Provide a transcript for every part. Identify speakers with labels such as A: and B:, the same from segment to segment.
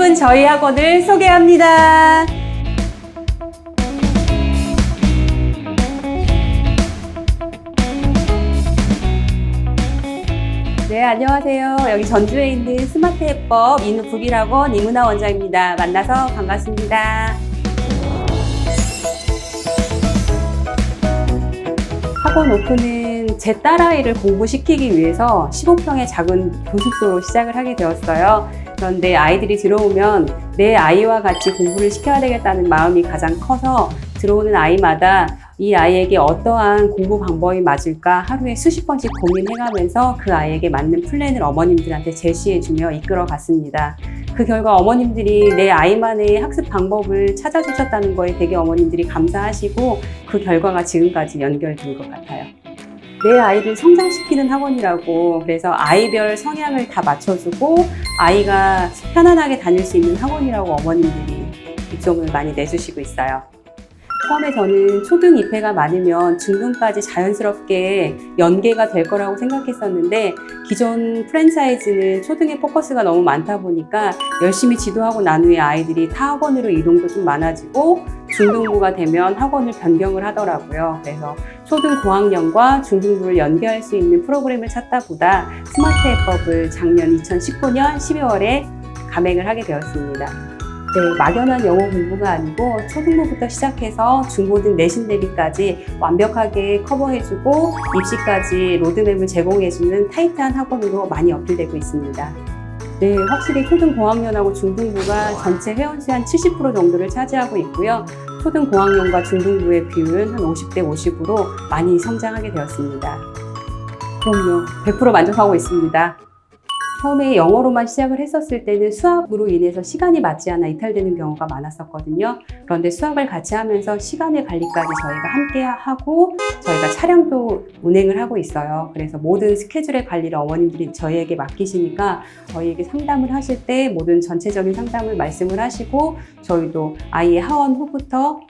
A: 예쁜 저희 학원을 소개합니다. 네, 안녕하세요. 여기 전주에 있는 스마트 해법 인후 북일학원 이문아 원장입니다. 만나서 반갑습니다. 학원 오픈은 제 딸아이를 공부시키기 위해서 15평의 작은 교습소로 시작을 하게 되었어요. 그런데 아이들이 들어오면 내 아이와 같이 공부를 시켜야 되겠다는 마음이 가장 커서 들어오는 아이마다 이 아이에게 어떠한 공부 방법이 맞을까 하루에 수십 번씩 고민해가면서 그 아이에게 맞는 플랜을 어머님들한테 제시해주며 이끌어갔습니다. 그 결과 어머님들이 내 아이만의 학습 방법을 찾아주셨다는 거에 되게 어머님들이 감사하시고 그 결과가 지금까지 연결된 것 같아요. 내 아이를 성장시키는 학원이라고, 그래서 아이별 성향을 다 맞춰주고 아이가 편안하게 다닐 수 있는 학원이라고 어머님들이 입소문을 많이 내주시고 있어요. 처음에 저는 초등 입회가 많으면 중등까지 자연스럽게 연계가 될 거라고 생각했었는데, 기존 프랜차이즈는 초등에 포커스가 너무 많다 보니까 열심히 지도하고 난 후에 아이들이 타 학원으로 이동도 좀 많아지고 중등부가 되면 학원을 변경을 하더라고요. 그래서 초등 고학년과 중등부를 연계할 수 있는 프로그램을 찾다 보다 스마트 해법을 작년 2019년 12월에 감행을 하게 되었습니다. 네, 막연한 영어 공부가 아니고 초등부부터 시작해서 중고등 내신 대비까지 완벽하게 커버해주고 입시까지 로드맵을 제공해주는 타이트한 학원으로 많이 어필되고 있습니다. 네, 확실히 초등 고학년하고 중등부가 전체 회원수의 한 70% 정도를 차지하고 있고요. 초등 고학년과 중등부의 비율은 한 50대 50으로 많이 성장하게 되었습니다. 그럼요, 100% 만족하고 있습니다. 처음에 영어로만 시작을 했었을 때는 수학으로 인해서 시간이 맞지 않아 이탈되는 경우가 많았었거든요. 그런데 수학을 같이 하면서 시간의 관리까지 저희가 함께 하고 저희가 촬영도 운행을 하고 있어요. 그래서 모든 스케줄의 관리를 어머님들이 저희에게 맡기시니까 저희에게 상담을 하실 때 모든 전체적인 상담을 말씀을 하시고 저희도 아이의 하원 후부터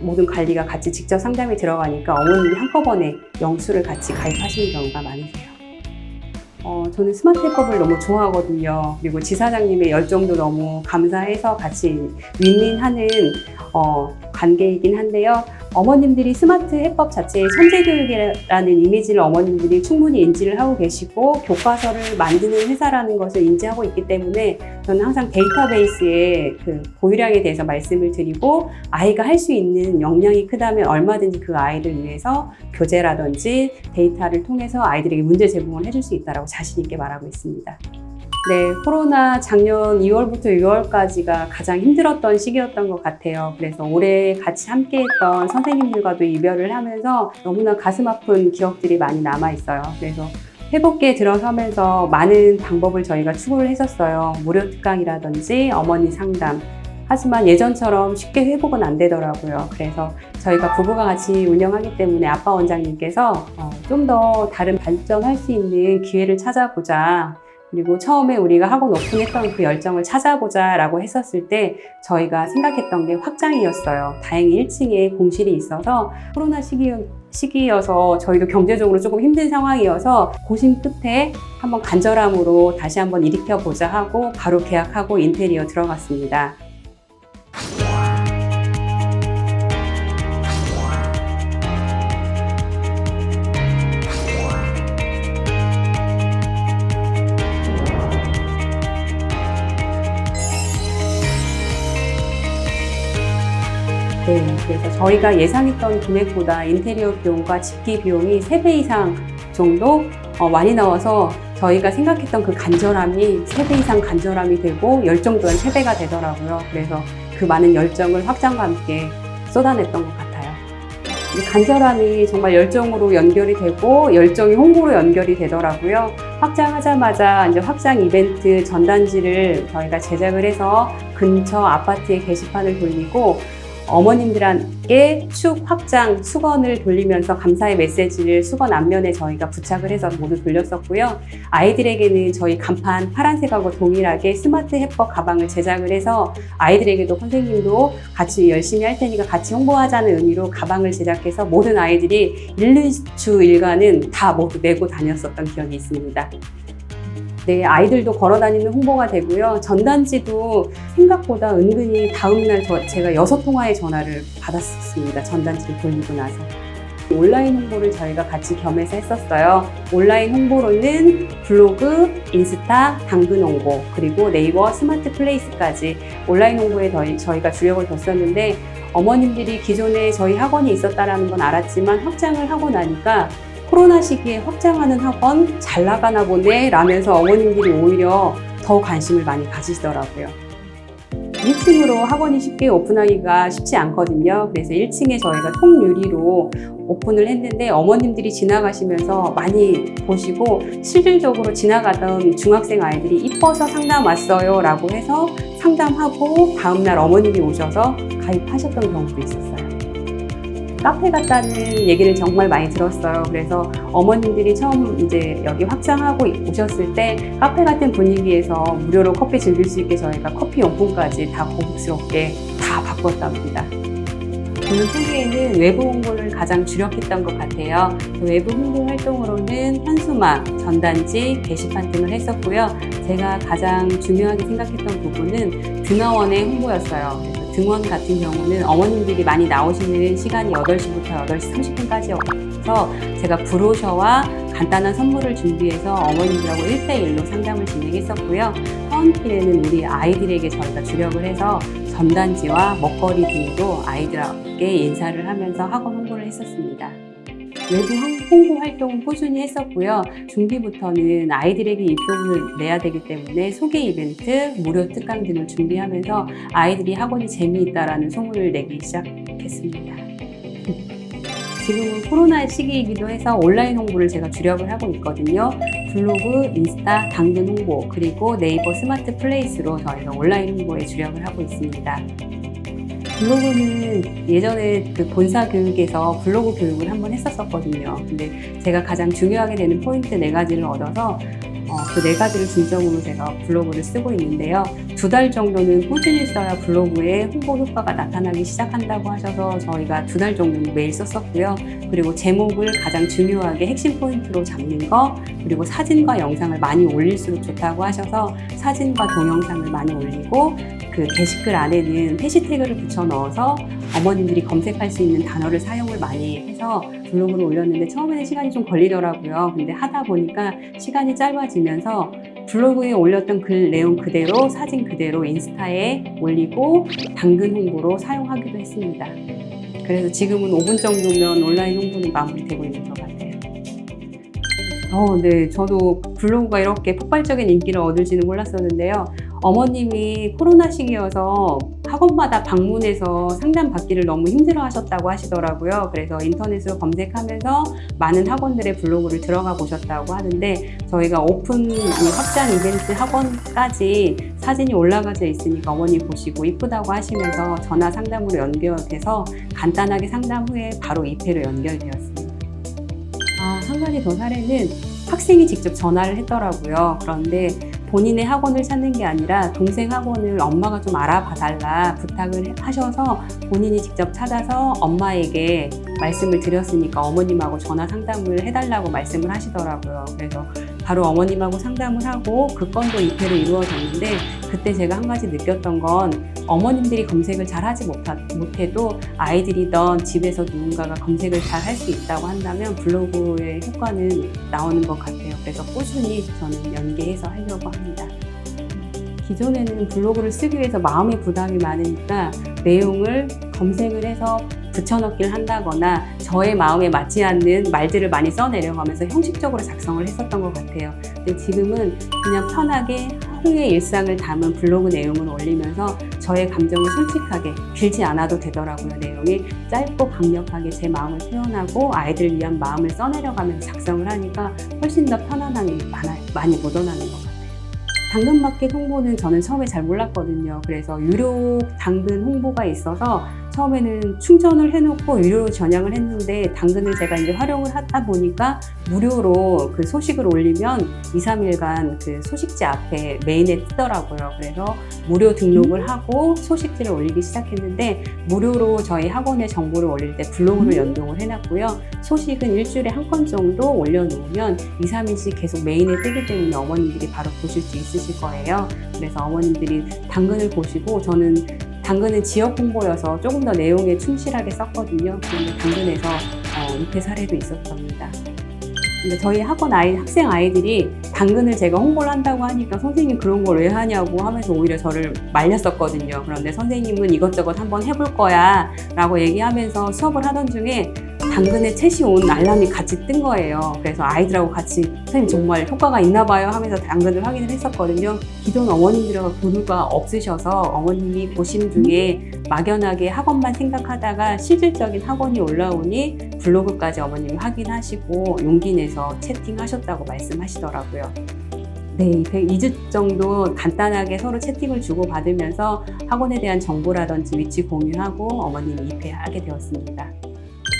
A: 모든 관리가 같이 직접 상담이 들어가니까 어머님이 한꺼번에 영수를 같이 가입하시는 경우가 많으세요. 저는 스마트 해법을 너무 좋아하거든요. 그리고 지사장님의 열정도 너무 감사해서 같이 윈윈하는 관계이긴 한데요. 어머님들이 스마트 해법 자체의 천재교육이라는 이미지를 어머님들이 충분히 인지를 하고 계시고 교과서를 만드는 회사라는 것을 인지하고 있기 때문에 저는 항상 데이터베이스의 그 보유량에 대해서 말씀을 드리고 아이가 할 수 있는 역량이 크다면 얼마든지 그 아이를 위해서 교재라든지 데이터를 통해서 아이들에게 문제 제공을 해줄 수 있다고 자신 있게 말하고 있습니다. 네, 코로나 작년 2월부터 6월까지가 가장 힘들었던 시기였던 것 같아요. 그래서 올해 같이 함께했던 선생님들과도 이별을 하면서 너무나 가슴 아픈 기억들이 많이 남아있어요. 그래서 회복기에 들어서면서 많은 방법을 저희가 추구를 했었어요. 무료 특강이라든지 어머니 상담. 하지만 예전처럼 쉽게 회복은 안 되더라고요. 그래서 저희가 부부가 같이 운영하기 때문에 아빠 원장님께서 좀 더 다른 발전할 수 있는 기회를 찾아보자. 그리고 처음에 우리가 학원 오픈했던 그 열정을 찾아보자 라고 했었을 때 저희가 생각했던 게 확장이었어요. 다행히 1층에 공실이 있어서 코로나 시기여서 저희도 경제적으로 조금 힘든 상황이어서 고심 끝에 한번 간절함으로 다시 한번 일으켜보자 하고 바로 계약하고 인테리어 들어갔습니다. 네, 그래서 저희가 예상했던 금액보다 인테리어 비용과 집기 비용이 3배 이상 정도 많이 나와서 저희가 생각했던 그 간절함이 3배 이상 간절함이 되고 열정 또한 3배가 되더라고요. 그래서 그 많은 열정을 확장과 함께 쏟아냈던 것 같아요. 간절함이 정말 열정으로 연결이 되고 열정이 홍보로 연결이 되더라고요. 확장하자마자 이제 확장 이벤트 전단지를 저희가 제작을 해서 근처 아파트에 게시판을 돌리고 어머님들에게 축 확장 수건을 돌리면서 감사의 메시지를 수건 앞면에 저희가 부착을 해서 모두 돌렸었고요. 아이들에게는 저희 간판 파란색하고 동일하게 스마트 해법 가방을 제작을 해서 아이들에게도 선생님도 같이 열심히 할 테니까 같이 홍보하자는 의미로 가방을 제작해서 모든 아이들이 1, 2주 일과는 다 모두 메고 다녔었던 기억이 있습니다. 네, 아이들도 걸어다니는 홍보가 되고요. 전단지도 생각보다 은근히 다음날 제가 6통화의 전화를 받았습니다. 전단지를 돌리고 나서. 온라인 홍보를 저희가 같이 겸해서 했었어요. 온라인 홍보로는 블로그, 인스타, 당근 홍보, 그리고 네이버 스마트 플레이스까지 온라인 홍보에 저희가 주력을 뒀었는데 어머님들이 기존에 저희 학원이 있었다는 건 알았지만 확장을 하고 나니까 코로나 시기에 확장하는 학원 잘 나가나 보네 라면서 어머님들이 오히려 더 관심을 많이 가지시더라고요. 1층으로 학원이 쉽게 오픈하기가 쉽지 않거든요. 그래서 1층에 저희가 통유리로 오픈을 했는데 어머님들이 지나가시면서 많이 보시고 실질적으로 지나가던 중학생 아이들이 이뻐서 상담 왔어요 라고 해서 상담하고 다음날 어머님이 오셔서 가입하셨던 경우도 있었어요. 카페 같다는 얘기를 정말 많이 들었어요. 그래서 어머님들이 처음 이제 여기 확장하고 오셨을 때 카페 같은 분위기에서 무료로 커피 즐길 수 있게 저희가 커피 용품까지 다 고급스럽게 다 바꿨답니다. 저는 초기에는 외부 홍보를 가장 주력했던 것 같아요. 외부 홍보 활동으로는 현수막, 전단지, 게시판 등을 했었고요. 제가 가장 중요하게 생각했던 부분은 등하원의 홍보였어요. 그래서 등원 같은 경우는 어머님들이 많이 나오시는 시간이 8시부터 8시 30분까지여서 제가 브로셔와 간단한 선물을 준비해서 어머님들하고 1대1로 상담을 진행했었고요. 하원길에는 우리 아이들에게 저희가 주력을 해서 전단지와 먹거리 등으로 아이들에게 인사를 하면서 학원 홍보를 했었습니다. 외부 홍보 활동은 꾸준히 했었고요. 중기부터는 아이들에게 입소문을 내야 되기 때문에 소개 이벤트, 무료 특강 등을 준비하면서 아이들이 학원이 재미있다라는 소문을 내기 시작했습니다. 지금은 코로나 시기이기도 해서 온라인 홍보를 제가 주력을 하고 있거든요. 블로그, 인스타, 당근 홍보, 그리고 네이버 스마트 플레이스로 저희가 온라인 홍보에 주력을 하고 있습니다. 블로그는 예전에 그 본사 교육에서 블로그 교육을 한번 했었거든요. 근데 제가 가장 중요하게 되는 포인트 4가지를 얻어서 그 4가지를 중점으로 제가 블로그를 쓰고 있는데요. 2달 정도는 꾸준히 써야 블로그에 홍보 효과가 나타나기 시작한다고 하셔서 저희가 2달 정도는 매일 썼었고요. 그리고 제목을 가장 중요하게 핵심 포인트로 잡는 거, 그리고 사진과 영상을 많이 올릴수록 좋다고 하셔서 사진과 동영상을 많이 올리고 그 게시글 안에는 해시태그를 붙여 넣어서 어머님들이 검색할 수 있는 단어를 사용을 많이 해서 블로그를 올렸는데 처음에는 시간이 좀 걸리더라고요. 근데 하다 보니까 시간이 짧아지면서 블로그에 올렸던 글 내용 그대로 사진 그대로 인스타에 올리고 당근 홍보로 사용하기도 했습니다. 그래서 지금은 5분 정도면 온라인 홍보는 마무리되고 있는 것 같아요. 네, 저도 블로그가 이렇게 폭발적인 인기를 얻을지는 몰랐었는데요. 어머님이 코로나 시기여서 학원마다 방문해서 상담 받기를 너무 힘들어 하셨다고 하시더라고요. 그래서 인터넷으로 검색하면서 많은 학원들의 블로그를 들어가 보셨다고 하는데 저희가 오픈 확장 이벤트 학원까지 사진이 올라가져 있으니까 어머니 보시고 이쁘다고 하시면서 전화 상담으로 연결돼서 간단하게 상담 후에 바로 입회로 연결되었습니다. 한 가지 더 사례는 학생이 직접 전화를 했더라고요. 그런데 본인의 학원을 찾는 게 아니라 동생 학원을 엄마가 좀 알아봐 달라 부탁을 하셔서 본인이 직접 찾아서 엄마에게 말씀을 드렸으니까 어머님하고 전화 상담을 해달라고 말씀을 하시더라고요. 그래서 바로 어머님하고 상담을 하고 그 건도 입회로 이루어졌는데 그때 제가 한 가지 느꼈던 건 어머님들이 검색을 잘 하지 못해도 아이들이던 집에서 누군가가 검색을 잘 할 수 있다고 한다면 블로그의 효과는 나오는 것 같아요. 그래서 꾸준히 저는 연계해서 하려고 합니다. 기존에는 블로그를 쓰기 위해서 마음의 부담이 많으니까 내용을 검색을 해서 붙여넣기를 한다거나 저의 마음에 맞지 않는 말들을 많이 써내려가면서 형식적으로 작성을 했었던 것 같아요. 근데 지금은 그냥 편하게 하루의 일상을 담은 블로그 내용을 올리면서 저의 감정을 솔직하게, 길지 않아도 되더라고요. 내용이 짧고 강력하게 제 마음을 표현하고 아이들을 위한 마음을 써내려가면서 작성을 하니까 훨씬 더 편안함이 많이 묻어나는 것 같아요. 당근마켓 홍보는 저는 처음에 잘 몰랐거든요. 그래서 유료 당근 홍보가 있어서 처음에는 충전을 해놓고 유료로 전향을 했는데 당근을 제가 이제 활용을 하다 보니까 무료로 그 소식을 올리면 2, 3일간 그 소식지 앞에 메인에 뜨더라고요. 그래서 무료 등록을 하고 소식지를 올리기 시작했는데 무료로 저희 학원의 정보를 올릴 때 블로그를 연동을 해놨고요. 소식은 일주일에 한 건 정도 올려놓으면 2, 3일씩 계속 메인에 뜨기 때문에 어머님들이 바로 보실 수 있으실 거예요. 그래서 어머님들이 당근을 보시고 저는 당근은 지역 홍보여서 조금 더 내용에 충실하게 썼거든요. 그런데 당근에서 은퇴 사례도 있었답니다. 근데 저희 학원 학생 아이들이 당근을 제가 홍보를 한다고 하니까 선생님 그런 걸 왜 하냐고 하면서 오히려 저를 말렸었거든요. 그런데 선생님은 이것저것 한번 해볼 거야 라고 얘기하면서 수업을 하던 중에 당근에 챗이 온 알람이 같이 뜬 거예요. 그래서 아이들하고 같이 선생님 정말 효과가 있나 봐요 하면서 당근을 확인을 했었거든요. 기존 어머님들과 교류가 없으셔서 어머님이 보심 중에 막연하게 학원만 생각하다가 실질적인 학원이 올라오니 블로그까지 어머님이 확인하시고 용기 내서 채팅하셨다고 말씀하시더라고요. 네, 2주 정도 간단하게 서로 채팅을 주고받으면서 학원에 대한 정보라든지 위치 공유하고 어머님이 입회하게 되었습니다.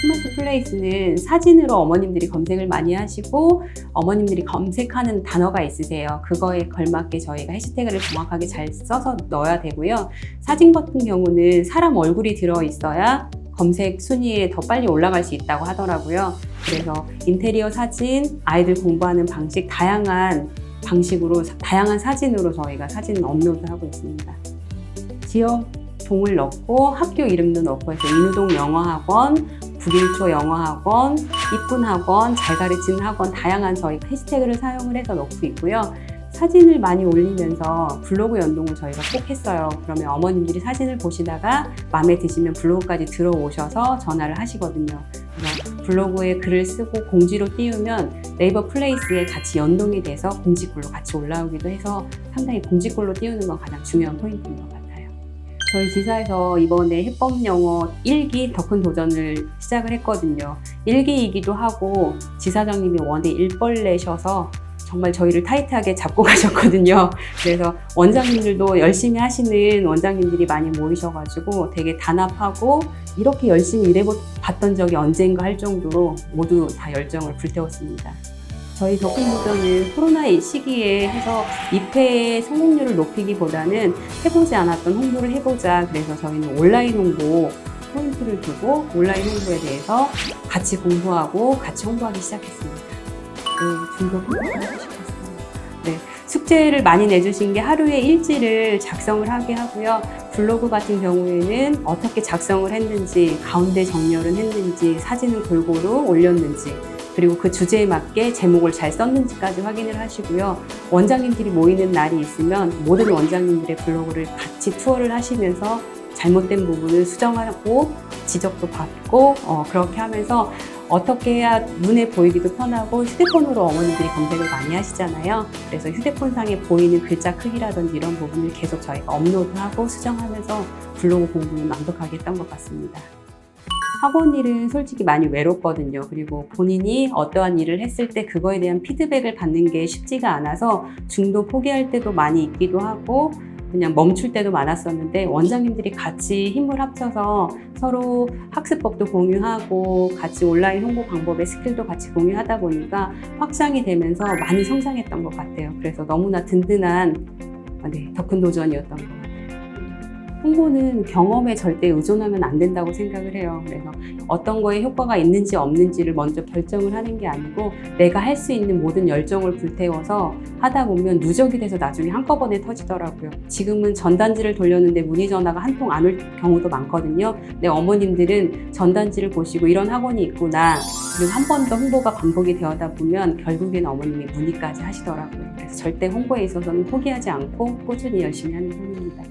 A: 스마트 플레이스는 사진으로 어머님들이 검색을 많이 하시고 어머님들이 검색하는 단어가 있으세요. 그거에 걸맞게 저희가 해시태그를 정확하게 잘 써서 넣어야 되고요. 사진 같은 경우는 사람 얼굴이 들어있어야 검색 순위에 더 빨리 올라갈 수 있다고 하더라고요. 그래서 인테리어 사진, 아이들 공부하는 방식, 다양한 방식으로 다양한 사진으로 저희가 사진 업로드하고 있습니다. 지역 동을 넣고 학교 이름도 넣고 해서 인우동 영어학원, 북일초 영어학원, 이쁜 학원, 잘 가르치는 학원 다양한 저희 해시태그를 사용을 해서 넣고 있고요. 사진을 많이 올리면서 블로그 연동을 저희가 꼭 했어요. 그러면 어머님들이 사진을 보시다가 마음에 드시면 블로그까지 들어오셔서 전화를 하시거든요. 그래서 블로그에 글을 쓰고 공지로 띄우면 네이버 플레이스에 같이 연동이 돼서 공지글로 같이 올라오기도 해서 상당히 공지글로 띄우는 건 가장 중요한 포인트인 것 같아요. 저희 지사에서 이번에 해법영어 1기 더 큰 도전을 시작을 했거든요. 1기이기도 하고 지사장님이 원래 일벌레셔서 정말 저희를 타이트하게 잡고 가셨거든요. 그래서 원장님들도 열심히 하시는 원장님들이 많이 모이셔가지고 되게 단합하고 이렇게 열심히 일해봤던 적이 언젠가 할 정도로 모두 다 열정을 불태웠습니다. 저희 더 큰 도전은 코로나 시기에 해서 입회의 성공률을 높이기보다는 해보지 않았던 홍보를 해보자. 그래서 저희는 온라인 홍보 포인트를 두고 온라인 홍보에 대해서 같이 공부하고 같이 홍보하기 시작했습니다. 네, 중독 홍보하고 싶었습니다. 네, 숙제를 많이 내주신 게 하루에 일지를 작성을 하게 하고요. 블로그 같은 경우에는 어떻게 작성을 했는지, 가운데 정렬은 했는지, 사진을 골고루 올렸는지, 그리고 그 주제에 맞게 제목을 잘 썼는지까지 확인을 하시고요. 원장님들이 모이는 날이 있으면 모든 원장님들의 블로그를 같이 투어를 하시면서 잘못된 부분을 수정하고 지적도 받고 그렇게 하면서 어떻게 해야 눈에 보이기도 편하고 휴대폰으로 어머님들이 검색을 많이 하시잖아요. 그래서 휴대폰상에 보이는 글자 크기라든지 이런 부분을 계속 저희가 업로드하고 수정하면서 블로그 공부는 완벽하게 했던 것 같습니다. 학원 일은 솔직히 많이 외롭거든요. 그리고 본인이 어떠한 일을 했을 때 그거에 대한 피드백을 받는 게 쉽지가 않아서 중도 포기할 때도 많이 있기도 하고 그냥 멈출 때도 많았었는데 원장님들이 같이 힘을 합쳐서 서로 학습법도 공유하고 같이 온라인 홍보 방법의 스킬도 같이 공유하다 보니까 확장이 되면서 많이 성장했던 것 같아요. 그래서 너무나 든든한 더 큰 도전이었던 것 같아요. 홍보는 경험에 절대 의존하면 안 된다고 생각을 해요. 그래서 어떤 거에 효과가 있는지 없는지를 먼저 결정을 하는 게 아니고 내가 할 수 있는 모든 열정을 불태워서 하다 보면 누적이 돼서 나중에 한꺼번에 터지더라고요. 지금은 전단지를 돌렸는데 문의 전화가 한 통 안 올 경우도 많거든요. 근데 어머님들은 전단지를 보시고 이런 학원이 있구나. 그리고 한 번 더 홍보가 반복이 되어다 보면 결국에는 어머님이 문의까지 하시더라고요. 그래서 절대 홍보에 있어서는 포기하지 않고 꾸준히 열심히 하는 편입니다.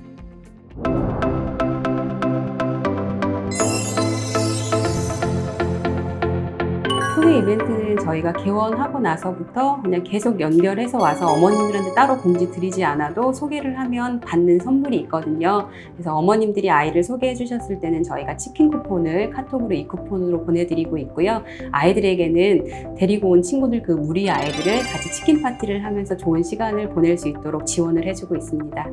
A: 소개 이벤트는 저희가 개원하고 나서부터 그냥 계속 연결해서 와서 어머님들한테 따로 공지 드리지 않아도 소개를 하면 받는 선물이 있거든요. 그래서 어머님들이 아이를 소개해 주셨을 때는 저희가 치킨 쿠폰을 카톡으로 이 쿠폰으로 보내드리고 있고요. 아이들에게는 데리고 온 친구들 그 무리 아이들을 같이 치킨 파티를 하면서 좋은 시간을 보낼 수 있도록 지원을 해주고 있습니다.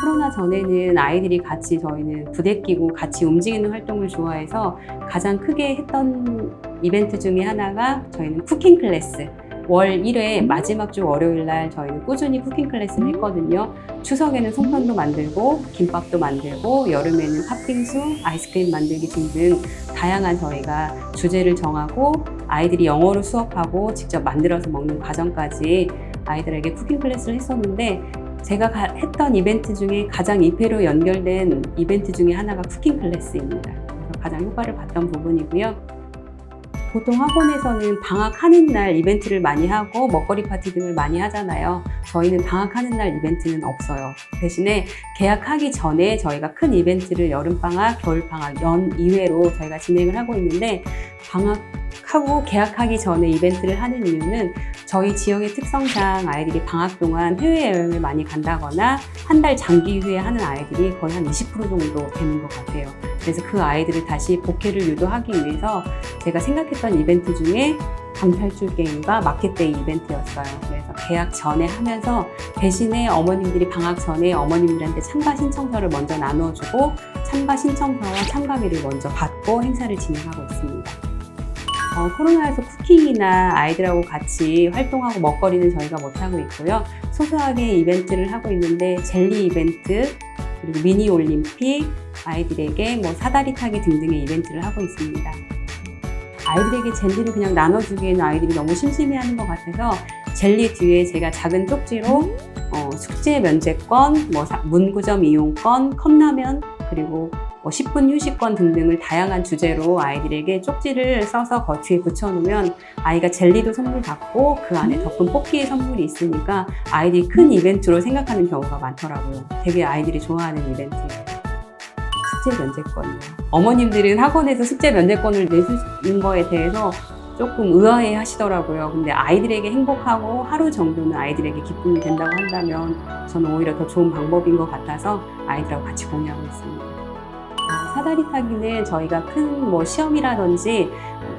A: 코로나 전에는 아이들이 같이 저희는 부대끼고 같이 움직이는 활동을 좋아해서 가장 크게 했던 이벤트 중에 하나가 저희는 쿠킹 클래스. 월 1회 마지막 주 월요일 날 저희는 꾸준히 쿠킹 클래스를 했거든요. 추석에는 송편도 만들고 김밥도 만들고 여름에는 팥빙수, 아이스크림 만들기 등등 다양한 저희가 주제를 정하고 아이들이 영어로 수업하고 직접 만들어서 먹는 과정까지 아이들에게 쿠킹 클래스를 했었는데 제가 했던 이벤트 중에 가장 입회로 연결된 이벤트 중에 하나가 쿠킹 클래스입니다. 그래서 가장 효과를 봤던 부분이고요. 보통 학원에서는 방학하는 날 이벤트를 많이 하고 먹거리 파티 등을 많이 하잖아요. 저희는 방학하는 날 이벤트는 없어요. 대신에 개학하기 전에 저희가 큰 이벤트를 여름방학, 겨울방학, 연 2회로 저희가 진행을 하고 있는데 방학하고 개학하기 전에 이벤트를 하는 이유는 저희 지역의 특성상 아이들이 방학 동안 해외여행을 많이 간다거나 한 달 장기 휴회하는 아이들이 거의 한 20% 정도 되는 것 같아요. 그래서 그 아이들을 다시 복회를 유도하기 위해서 제가 생각했던 이벤트 중에 방탈출 게임과 마켓데이 이벤트였어요. 그래서 개학 전에 하면서 대신에 어머님들이 방학 전에 어머님들한테 참가 신청서를 먼저 나눠주고 참가 신청서와 참가비를 먼저 받고 행사를 진행하고 있습니다. 코로나에서 쿠킹이나 아이들하고 같이 활동하고 먹거리는 저희가 못하고 있고요. 소소하게 이벤트를 하고 있는데 젤리 이벤트, 그리고 미니 올림픽, 아이들에게 사다리 타기 등등의 이벤트를 하고 있습니다. 아이들에게 젤리를 그냥 나눠주기에는 아이들이 너무 심심해하는 것 같아서 젤리 뒤에 제가 작은 쪽지로 숙제 면제권, 문구점 이용권, 컵라면, 그리고 10분 휴식권 등등을 다양한 주제로 아이들에게 쪽지를 써서 거치에 붙여놓으면 아이가 젤리도 선물 받고 그 안에 덮은 뽑기의 선물이 있으니까 아이들이 큰 이벤트로 생각하는 경우가 많더라고요. 되게 아이들이 좋아하는 이벤트예요. 숙제 면제권이요. 어머님들은 학원에서 숙제 면제권을 내주는 거에 대해서 조금 의아해 하시더라고요. 근데 아이들에게 행복하고 하루 정도는 아이들에게 기쁨이 된다고 한다면 저는 오히려 더 좋은 방법인 것 같아서 아이들하고 같이 공유하고 있습니다. 사다리 타기는 저희가 큰 시험이라든지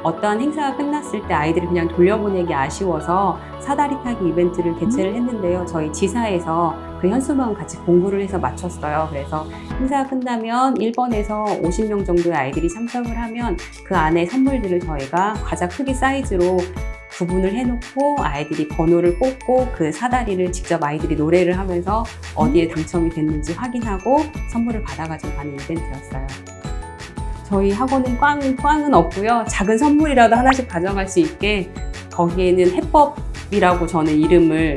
A: 어떠한 행사가 끝났을 때 아이들을 그냥 돌려보내기 아쉬워서 사다리 타기 이벤트를 개최를 했는데요. 저희 지사에서 그 현수막을 같이 공부를 해서 맞췄어요. 그래서 행사가 끝나면 1번에서 50명 정도의 아이들이 참석을 하면 그 안에 선물들을 저희가 과자 크기 사이즈로 구분을 해놓고 아이들이 번호를 뽑고 그 사다리를 직접 아이들이 노래를 하면서 어디에 당첨이 됐는지 확인하고 선물을 받아가지고 가는 이벤트였어요. 저희 학원은 꽝은 없고요. 작은 선물이라도 하나씩 가져갈 수 있게 거기에는 해법이라고 저는 이름을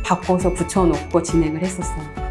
A: 바꿔서 붙여놓고 진행을 했었어요.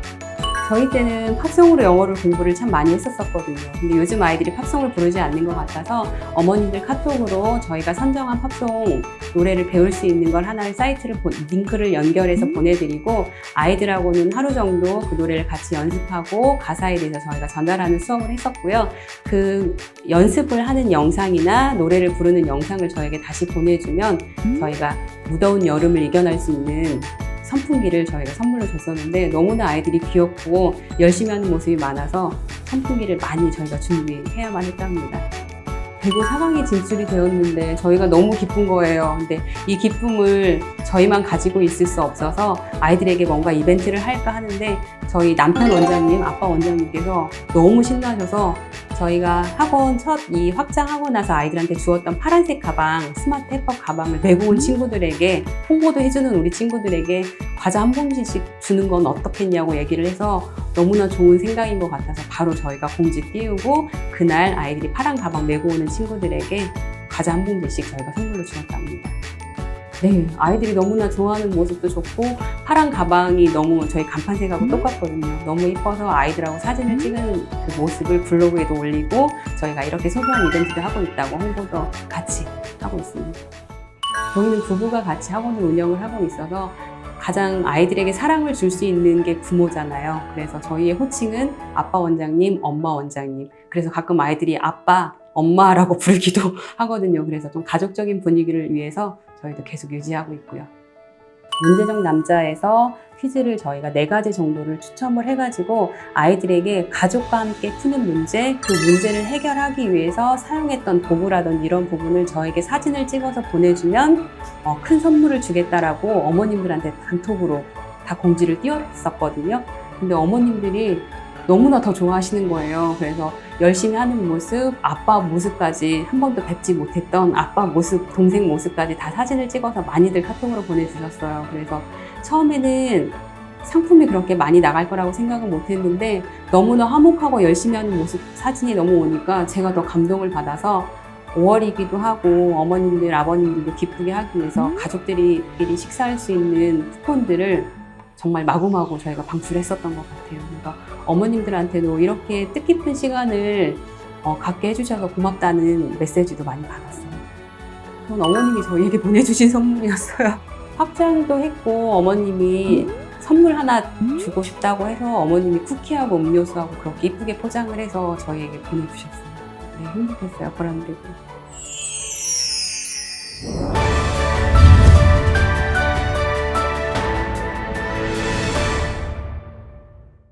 A: 저희 때는 팝송으로 영어를 공부를 참 많이 했었거든요. 근데 요즘 아이들이 팝송을 부르지 않는 것 같아서 어머님들 카톡으로 저희가 선정한 팝송 노래를 배울 수 있는 걸 하나의 사이트를 링크를 연결해서 보내드리고 아이들하고는 하루 정도 그 노래를 같이 연습하고 가사에 대해서 저희가 전달하는 수업을 했었고요. 그 연습을 하는 영상이나 노래를 부르는 영상을 저에게 다시 보내주면 저희가 무더운 여름을 이겨낼 수 있는 선풍기를 저희가 선물로 줬었는데 너무나 아이들이 귀엽고 열심히 하는 모습이 많아서 선풍기를 많이 저희가 준비해야만 했답니다. 대구 4강에 진출이 되었는데 저희가 너무 기쁜 거예요. 근데 이 기쁨을 저희만 가지고 있을 수 없어서 아이들에게 뭔가 이벤트를 할까 하는데 저희 남편 원장님, 아빠 원장님께서 너무 신나셔서 저희가 학원 첫 확장하고 나서 아이들한테 주었던 파란색 가방, 스마트 해법 가방을 메고 온 친구들에게 홍보도 해주는 우리 친구들에게 과자 한 봉지씩 주는 건 어떻겠냐고 얘기를 해서 너무나 좋은 생각인 것 같아서 바로 저희가 공지 띄우고 그날 아이들이 파란 가방 메고 오는 친구들에게 과자 한 봉지씩 저희가 선물로 주었답니다. 네, 아이들이 너무나 좋아하는 모습도 좋고 파란 가방이 너무 저희 간판색하고 똑같거든요. 너무 이뻐서 아이들하고 사진을 찍은 그 모습을 블로그에도 올리고 저희가 이렇게 소소한 이벤트도 하고 있다고 홍보도 같이 하고 있습니다. 저희는 부부가 같이 학원을 운영을 하고 있어서 가장 아이들에게 사랑을 줄 수 있는 게 부모잖아요. 그래서 저희의 호칭은 아빠 원장님, 엄마 원장님. 그래서 가끔 아이들이 아빠, 엄마라고 부르기도 하거든요. 그래서 좀 가족적인 분위기를 위해서 저희도 계속 유지하고 있고요. 문제적 남자에서 퀴즈를 저희가 4가지 정도를 추첨을 해가지고 아이들에게 가족과 함께 푸는 문제, 그 문제를 해결하기 위해서 사용했던 도구라든지 이런 부분을 저에게 사진을 찍어서 보내주면 큰 선물을 주겠다라고 어머님들한테 단톡으로 다 공지를 띄웠었거든요. 근데 어머님들이 너무나 더 좋아하시는 거예요. 그래서 열심히 하는 모습, 아빠 모습까지 한 번도 뵙지 못했던 아빠 모습, 동생 모습까지 다 사진을 찍어서 많이들 카톡으로 보내주셨어요. 그래서 처음에는 상품이 그렇게 많이 나갈 거라고 생각은 못 했는데 너무나 화목하고 열심히 하는 모습 사진이 너무 오니까 제가 더 감동을 받아서 5월이기도 하고 어머님들, 아버님들도 기쁘게 하기 위해서 가족들이 미리 식사할 수 있는 쿠폰들을 정말 마구마구 저희가 방출을 했었던 것 같아요. 그래서 어머님들한테도 이렇게 뜻깊은 시간을 갖게 해주셔서 고맙다는 메시지도 많이 받았어요. 그건 어머님이 저희에게 보내주신 선물이었어요. 확장도 했고 어머님이 선물 하나 주고 싶다고 해서 어머님이 쿠키하고 음료수하고 그렇게 이쁘게 포장을 해서 저희에게 보내주셨어요. 네, 행복했어요. 보람되고.